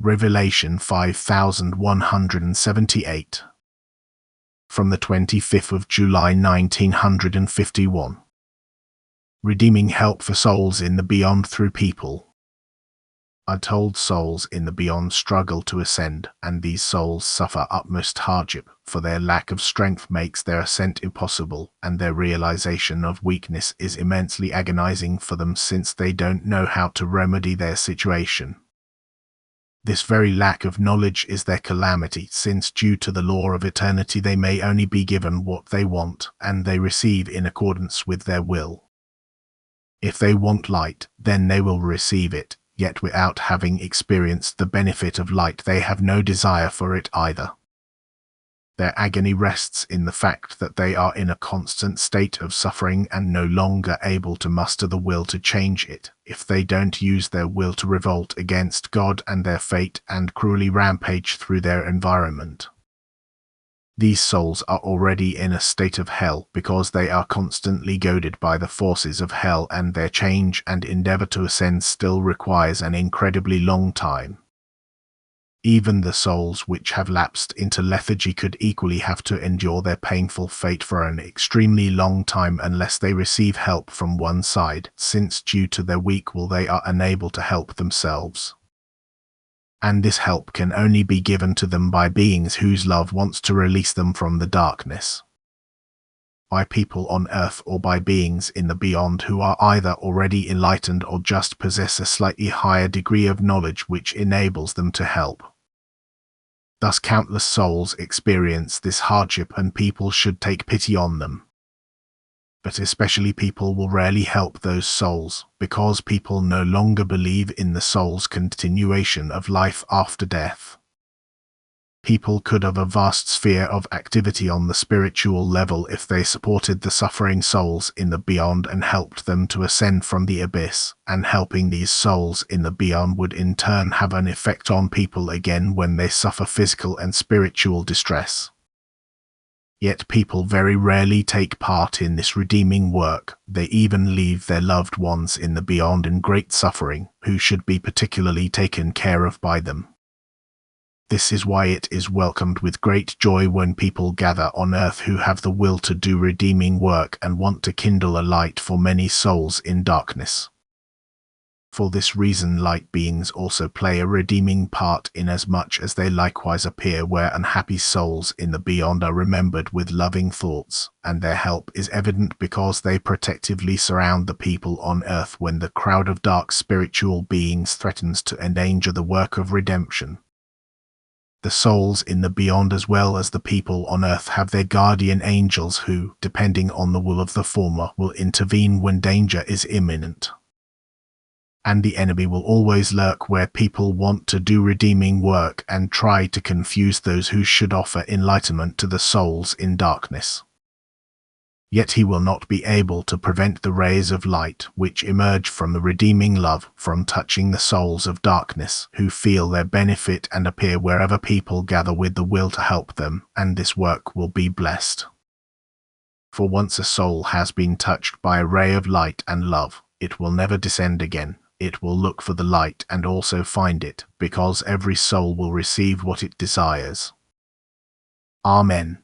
Revelation 5178. From the 25th of July 1951. Redeeming help for souls in the beyond through people. Untold souls in the beyond struggle to ascend, and these souls suffer utmost hardship, for their lack of strength makes their ascent impossible, and their realization of weakness is immensely agonizing for them since they don't know how to remedy their situation. This very lack of knowledge is their calamity, since due to the law of eternity they may only be given what they want, and they receive in accordance with their will. If they want light, then they will receive it, yet without having experienced the benefit of light they have no desire for it either. Their agony rests in the fact that they are in a constant state of suffering and no longer able to muster the will to change it, if they don't use their will to revolt against God and their fate and cruelly rampage through their environment. These souls are already in a state of hell because they are constantly goaded by the forces of hell, and their change and endeavor to ascend still requires an incredibly long time. Even the souls which have lapsed into lethargy could equally have to endure their painful fate for an extremely long time unless they receive help from one side, since due to their weak will they are unable to help themselves. And this help can only be given to them by beings whose love wants to release them from the darkness. By people on earth or by beings in the beyond who are either already enlightened or just possess a slightly higher degree of knowledge which enables them to help. Thus countless souls experience this hardship, and people should take pity on them. But especially people will rarely help those souls, because people no longer believe in the soul's continuation of life after death. People could have a vast sphere of activity on the spiritual level if they supported the suffering souls in the beyond and helped them to ascend from the abyss, and helping these souls in the beyond would in turn have an effect on people again when they suffer physical and spiritual distress. Yet people very rarely take part in this redeeming work. They even leave their loved ones in the beyond in great suffering, who should be particularly taken care of by them. This is why it is welcomed with great joy when people gather on earth who have the will to do redeeming work and want to kindle a light for many souls in darkness. For this reason light beings also play a redeeming part, inasmuch as they likewise appear where unhappy souls in the beyond are remembered with loving thoughts, and their help is evident because they protectively surround the people on earth when the crowd of dark spiritual beings threatens to endanger the work of redemption. The souls in the beyond as well as the people on earth have their guardian angels who, depending on the will of the former, will intervene when danger is imminent. And the enemy will always lurk where people want to do redeeming work and try to confuse those who should offer enlightenment to the souls in darkness. Yet he will not be able to prevent the rays of light which emerge from the redeeming love from touching the souls of darkness who feel their benefit and appear wherever people gather with the will to help them, and this work will be blessed. For once a soul has been touched by a ray of light and love, it will never descend again. It will look for the light and also find it, because every soul will receive what it desires. Amen.